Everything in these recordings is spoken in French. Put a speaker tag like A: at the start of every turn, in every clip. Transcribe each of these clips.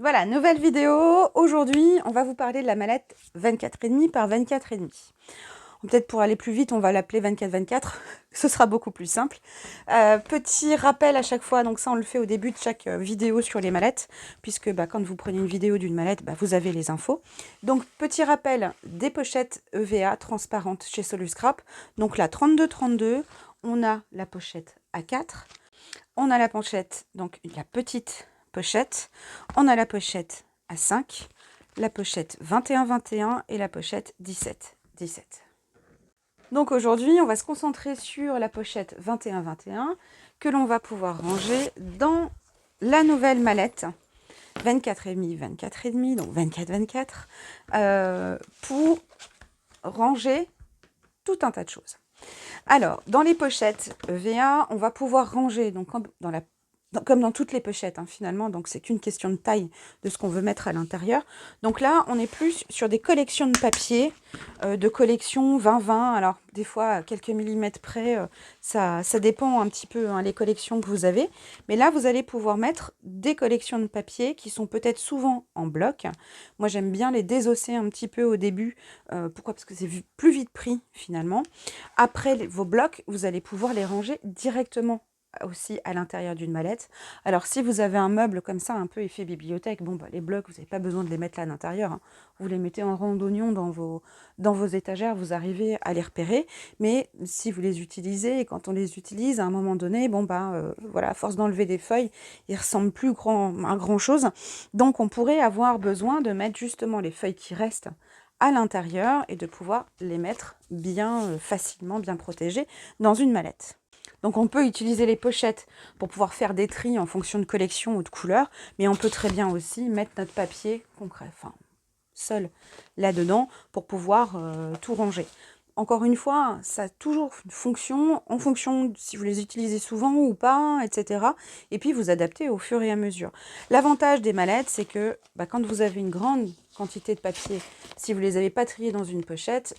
A: Voilà, nouvelle vidéo. Aujourd'hui, on va vous parler de la mallette 24,5 par 24,5. Peut-être pour aller plus vite, on va l'appeler 24-24. Ce sera beaucoup plus simple. Petit rappel à chaque fois, donc ça on le fait au début de chaque vidéo sur les mallettes, puisque quand vous prenez une vidéo d'une mallette, vous avez les infos. Donc petit rappel des pochettes EVA transparentes chez Soluscrap. Donc la 32-32, on a la pochette A4, on a la pochette, donc la petite pochette, on a la pochette A5, la pochette 21-21 et la pochette 17-17. Donc aujourd'hui, on va se concentrer sur la pochette 21-21 que l'on va pouvoir ranger dans la nouvelle mallette 24,5, 24,5, donc 24-24, pour ranger tout un tas de choses. Alors, dans les pochettes EVA, on va pouvoir ranger, donc comme dans toutes les pochettes, finalement, donc c'est qu'une question de taille de ce qu'on veut mettre à l'intérieur. Donc là, on est plus sur des collections de papier, de collection 20-20, alors des fois à quelques millimètres près, ça dépend un petit peu, les collections que vous avez. Mais là, vous allez pouvoir mettre des collections de papier qui sont peut-être souvent en bloc. Moi, j'aime bien les désosser un petit peu au début. Pourquoi? Parce que c'est plus vite pris, finalement. Après vos blocs, vous allez pouvoir les ranger directement aussi à l'intérieur d'une mallette. Alors si vous avez un meuble comme ça, un peu effet bibliothèque, les blocs, vous n'avez pas besoin de les mettre là à l'intérieur. Vous les mettez en rang d'oignon dans vos étagères, vous arrivez à les repérer. Mais si vous les utilisez, et quand on les utilise, à un moment donné, voilà, à force d'enlever des feuilles, ils ne ressemblent plus à grand chose. Donc on pourrait avoir besoin de mettre justement les feuilles qui restent à l'intérieur et de pouvoir les mettre bien facilement, bien protégées dans une mallette. Donc on peut utiliser les pochettes pour pouvoir faire des tris en fonction de collection ou de couleur, mais on peut très bien aussi mettre notre papier concret, seul là-dedans pour pouvoir tout ranger. Encore une fois, ça a toujours une fonction, en fonction de si vous les utilisez souvent ou pas, etc. Et puis vous adaptez au fur et à mesure. L'avantage des mallettes, c'est que quand vous avez une grande quantité de papier, si vous ne les avez pas triés dans une pochette,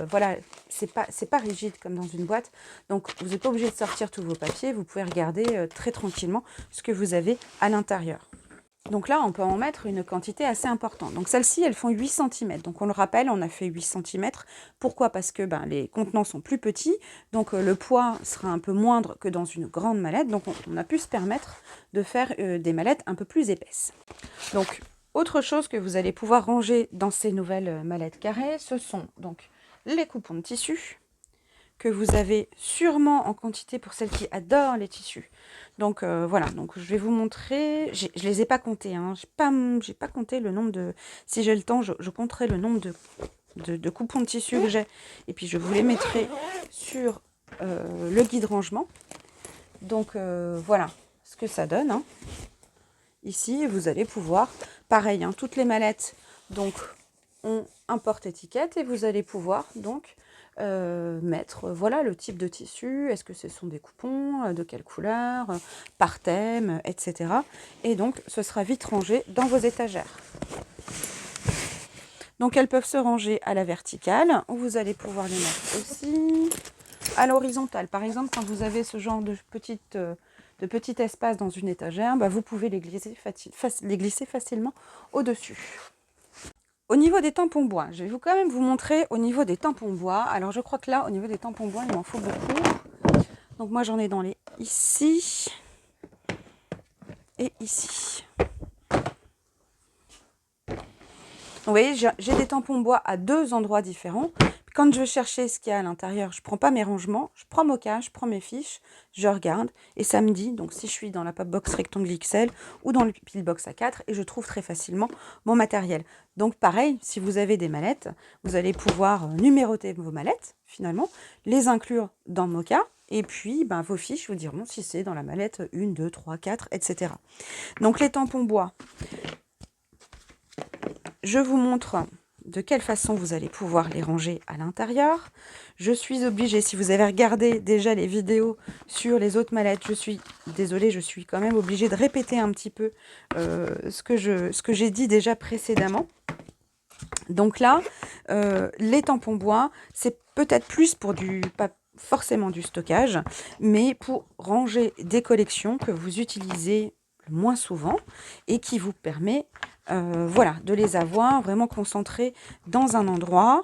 A: voilà, c'est pas rigide comme dans une boîte. Donc vous n'êtes pas obligé de sortir tous vos papiers, vous pouvez regarder très tranquillement ce que vous avez à l'intérieur. Donc là, on peut en mettre une quantité assez importante. Donc celles-ci, elles font 8 cm. Donc on le rappelle, on a fait 8 cm. Pourquoi? Parce que les contenants sont plus petits, donc le poids sera un peu moindre que dans une grande mallette. Donc on a pu se permettre de faire des mallettes un peu plus épaisses. Donc autre chose que vous allez pouvoir ranger dans ces nouvelles mallettes carrées, ce sont donc les coupons de tissu, que vous avez sûrement en quantité pour celles qui adorent les tissus. Donc voilà, donc je vais vous montrer, je les ai pas comptés, j'ai pas compté le nombre de, si j'ai le temps, je compterai le nombre de coupons de tissu que j'ai, et puis je vous les mettrai sur le guide rangement. Donc voilà ce que ça donne. Ici, vous allez pouvoir, pareil, toutes les mallettes donc ont un porte-étiquette et vous allez pouvoir donc mettre voilà le type de tissu, est-ce que ce sont des coupons, de quelle couleur, par thème, etc. Et donc ce sera vite rangé dans vos étagères. Donc elles peuvent se ranger à la verticale, vous allez pouvoir les mettre aussi à l'horizontale. Par exemple, quand vous avez ce genre de petit espace dans une étagère, vous pouvez les glisser facilement au-dessus. Au niveau des tampons bois, je vais quand même vous montrer au niveau des tampons bois. Alors je crois que là, au niveau des tampons bois, il m'en faut beaucoup. Donc moi j'en ai dans les ici et ici. Donc, vous voyez, j'ai des tampons bois à deux endroits différents. Quand je veux chercher ce qu'il y a à l'intérieur, je ne prends pas mes rangements, je prends mon cas, je prends mes fiches, je regarde et ça me dit, donc si je suis dans la Popbox Rectangle XL ou dans le Pillbox A4, et je trouve très facilement mon matériel. Donc pareil, si vous avez des mallettes, vous allez pouvoir numéroter vos mallettes, finalement, les inclure dans Moka, et puis vos fiches vous diront si c'est dans la mallette 1, 2, 3, 4, etc. Donc les tampons bois, je vous montre de quelle façon vous allez pouvoir les ranger à l'intérieur. Je suis obligée, si vous avez regardé déjà les vidéos sur les autres mallettes, je suis désolée, je suis quand même obligée de répéter un petit peu ce que j'ai dit déjà précédemment. Donc là, les tampons bois, c'est peut-être plus pour pas forcément du stockage, mais pour ranger des collections que vous utilisez moins souvent et qui vous permet Voilà, de les avoir vraiment concentrées dans un endroit.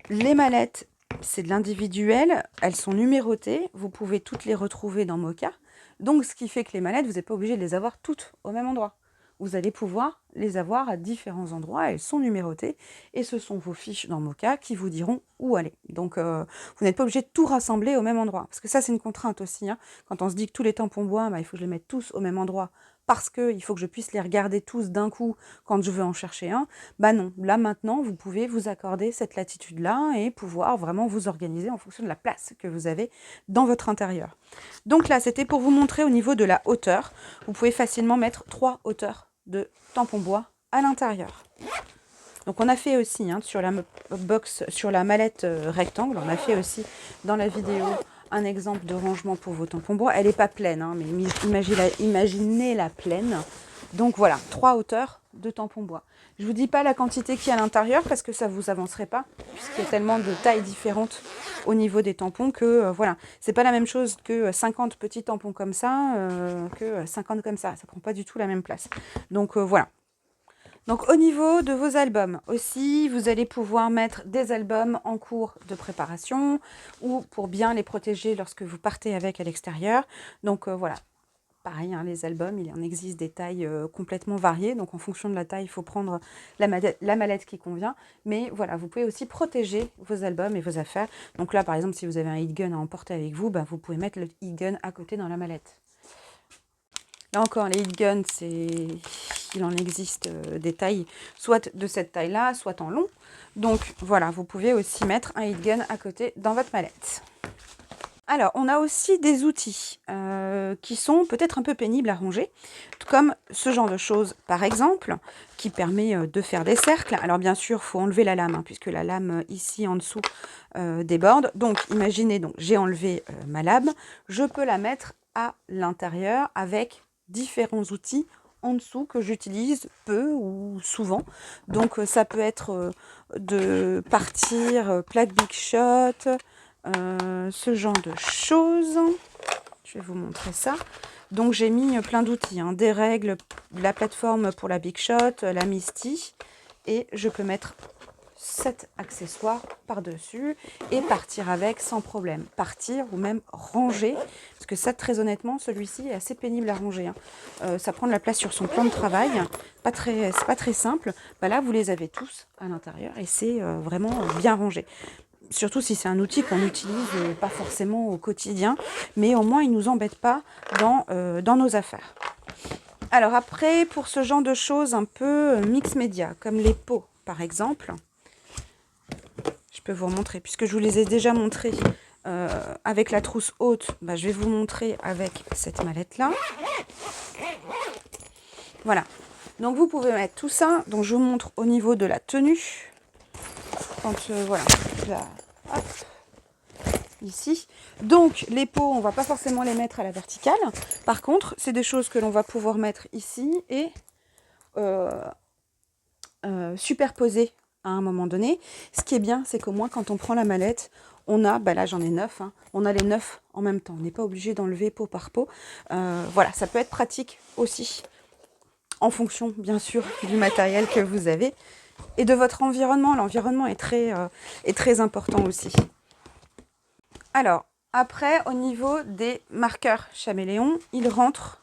A: Les mallettes, c'est de l'individuel, elles sont numérotées, vous pouvez toutes les retrouver dans Mocha. Donc ce qui fait que les mallettes, vous n'êtes pas obligé de les avoir toutes au même endroit. Vous allez pouvoir les avoir à différents endroits, elles sont numérotées, et ce sont vos fiches dans Mocha qui vous diront où aller. Donc vous n'êtes pas obligé de tout rassembler au même endroit, parce que ça c'est une contrainte aussi, hein. Quand on se dit que tous les tampons bois, bah, il faut que je les mette tous au même endroit, parce qu'il faut que je puisse les regarder tous d'un coup quand je veux en chercher un, bah non, là maintenant vous pouvez vous accorder cette latitude-là et pouvoir vraiment vous organiser en fonction de la place que vous avez dans votre intérieur. Donc là, c'était pour vous montrer au niveau de la hauteur. Vous pouvez facilement mettre 3 hauteurs de tampons bois à l'intérieur. Donc on a fait aussi sur la box, sur la mallette rectangle, on a fait aussi dans la vidéo un exemple de rangement pour vos tampons bois. Elle n'est pas pleine, hein, mais imaginez-la pleine. Donc voilà, 3 hauteurs de tampons bois. Je ne vous dis pas la quantité qu'il y a à l'intérieur parce que ça ne vous avancerait pas, puisqu'il y a tellement de tailles différentes au niveau des tampons que voilà, c'est pas la même chose que 50 petits tampons comme ça que 50 comme ça. Ça prend pas du tout la même place. Donc voilà. Donc au niveau de vos albums aussi, vous allez pouvoir mettre des albums en cours de préparation ou pour bien les protéger lorsque vous partez avec à l'extérieur. Donc voilà, pareil, hein, les albums, il en existe des tailles complètement variées. Donc en fonction de la taille, il faut prendre la mallette qui convient. Mais voilà, vous pouvez aussi protéger vos albums et vos affaires. Donc là, par exemple, si vous avez un heat gun à emporter avec vous, bah, vous pouvez mettre le heat gun à côté dans la mallette. Là encore, les heat guns, il en existe des tailles, soit de cette taille-là, soit en long. Donc voilà, vous pouvez aussi mettre un heat gun à côté dans votre mallette. Alors, on a aussi des outils qui sont peut-être un peu pénibles à ranger, comme ce genre de choses, par exemple, qui permet de faire des cercles. Alors bien sûr, il faut enlever la lame, hein, puisque la lame ici en dessous déborde. Donc, imaginez, j'ai enlevé ma lame, je peux la mettre à l'intérieur avec différents outils en dessous que j'utilise peu ou souvent. Donc ça peut être de partir plaque Big Shot, ce genre de choses. Je vais vous montrer ça. Donc j'ai mis plein d'outils, hein, des règles, la plateforme pour la Big Shot, la Misty, et je peux mettre 7 accessoires par-dessus et partir avec sans problème. Partir ou même ranger, parce que ça, très honnêtement, celui-ci est assez pénible à ranger, hein. Ça prend de la place sur son plan de travail, c'est pas très simple. Bah là, vous les avez tous à l'intérieur et c'est vraiment bien rangé. Surtout si c'est un outil qu'on n'utilise pas forcément au quotidien, mais au moins il ne nous embête pas dans nos affaires. Alors après, pour ce genre de choses un peu mix média, comme les pots par exemple, je peux vous remontrer, puisque je vous les ai déjà montrés avec la trousse haute, bah, je vais vous montrer avec cette mallette-là. Voilà, donc vous pouvez mettre tout ça. Donc je vous montre au niveau de la tenue. Quand, voilà, là, hop, ici. Donc les pots, on ne va pas forcément les mettre à la verticale. Par contre, c'est des choses que l'on va pouvoir mettre ici et superposer à un moment donné. Ce qui est bien, c'est qu'au moins quand on prend la mallette, on a, bah là j'en ai 9, hein, on a les 9 en même temps. On n'est pas obligé d'enlever pot par pot. Voilà, ça peut être pratique aussi, en fonction bien sûr du matériel que vous avez et de votre environnement. L'environnement est très important aussi. Alors, après, au niveau des marqueurs Chaméléon, ils rentrent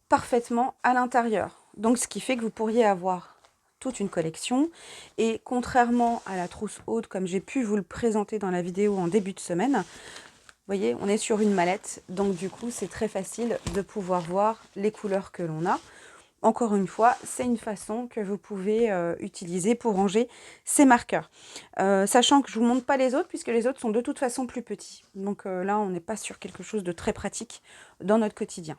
A: parfaitement à l'intérieur. Donc, ce qui fait que vous pourriez avoir toute une collection. Et contrairement à la trousse haute, comme j'ai pu vous le présenter dans la vidéo en début de semaine, vous voyez, on est sur une mallette. Donc, du coup, c'est très facile de pouvoir voir les couleurs que l'on a. Encore une fois, c'est une façon que vous pouvez utiliser pour ranger ces marqueurs. Sachant que je ne vous montre pas les autres, puisque les autres sont de toute façon plus petits. Donc là, on n'est pas sur quelque chose de très pratique dans notre quotidien.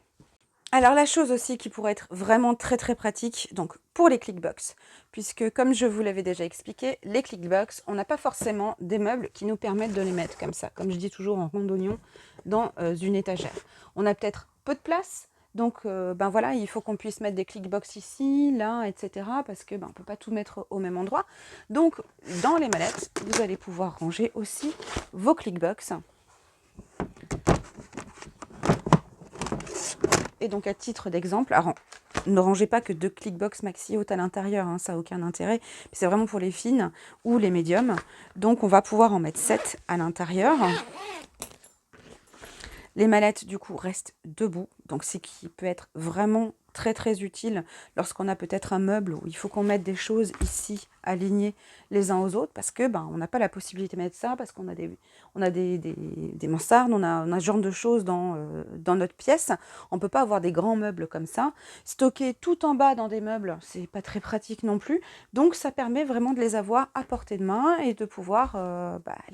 A: Alors la chose aussi qui pourrait être vraiment très pratique, donc pour les clickbox, puisque comme je vous l'avais déjà expliqué, les clickbox, on n'a pas forcément des meubles qui nous permettent de les mettre comme ça, comme je dis toujours en rond d'oignon, dans une étagère. On a peut-être peu de place. Donc, ben voilà, il faut qu'on puisse mettre des clickbox ici, là, etc. Parce que ben, on ne peut pas tout mettre au même endroit. Donc, dans les mallettes, vous allez pouvoir ranger aussi vos clickbox. Et donc, à titre d'exemple, ne rangez pas que 2 clickbox maxi hautes à l'intérieur, hein, ça n'a aucun intérêt. C'est vraiment pour les fines ou les médiums. Donc on va pouvoir en mettre 7 à l'intérieur. Les mallettes, du coup, restent debout. Donc, c'est qui peut être vraiment très, très utile lorsqu'on a peut-être un meuble où il faut qu'on mette des choses ici, alignées les uns aux autres, parce que on n'a pas la possibilité de mettre ça, parce qu'on a des mansardes, on a ce genre de choses dans notre pièce. On ne peut pas avoir des grands meubles comme ça. Stocker tout en bas dans des meubles, c'est pas très pratique non plus. Donc, ça permet vraiment de les avoir à portée de main et de pouvoir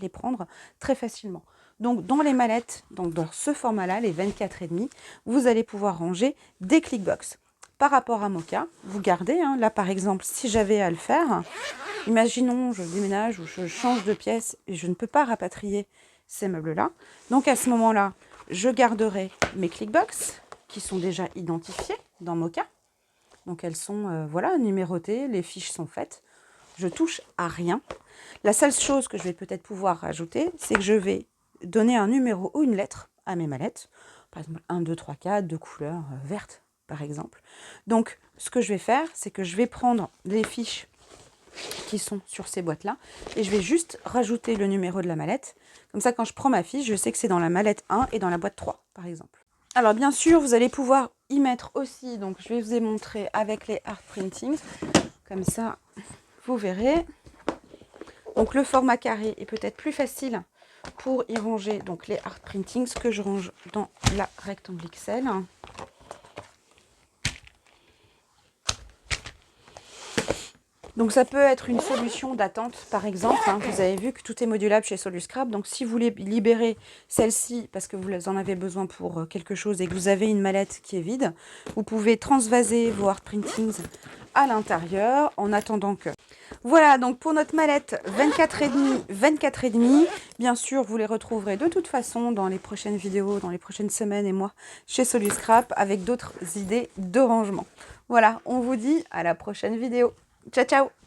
A: les prendre très facilement. Donc, dans les mallettes, donc dans ce format-là, les 24,5, vous allez pouvoir ranger des clickbox. Par rapport à Mocha, vous gardez, hein, là par exemple, si j'avais à le faire, imaginons, je déménage ou je change de pièce et je ne peux pas rapatrier ces meubles-là. Donc, à ce moment-là, je garderai mes clickbox qui sont déjà identifiées dans Mocha. Donc, elles sont voilà, numérotées, les fiches sont faites. Je touche à rien. La seule chose que je vais peut-être pouvoir rajouter, c'est que je vais donner un numéro ou une lettre à mes mallettes. Par exemple, 1, 2, 3, 4, de couleur verte, par exemple. Donc, ce que je vais faire, c'est que je vais prendre les fiches qui sont sur ces boîtes-là et je vais juste rajouter le numéro de la mallette. Comme ça, quand je prends ma fiche, je sais que c'est dans la mallette 1 et dans la boîte 3, par exemple. Alors, bien sûr, vous allez pouvoir y mettre aussi, donc je vais vous montrer avec les art printings. Comme ça, vous verrez. Donc, le format carré est peut-être plus facile pour y ranger donc les art printings que je range dans la rectangle XL. Donc ça peut être une solution d'attente par exemple, hein. Vous avez vu que tout est modulable chez Soluscrap, donc si vous voulez libérer celle-ci parce que vous en avez besoin pour quelque chose et que vous avez une mallette qui est vide, vous pouvez transvaser vos art printings à l'intérieur en attendant que... Voilà, donc pour notre mallette 24,5, 24,5, bien sûr, vous les retrouverez de toute façon dans les prochaines vidéos, dans les prochaines semaines et mois chez Soluscrap avec d'autres idées de rangement. Voilà, on vous dit à la prochaine vidéo. Ciao, ciao!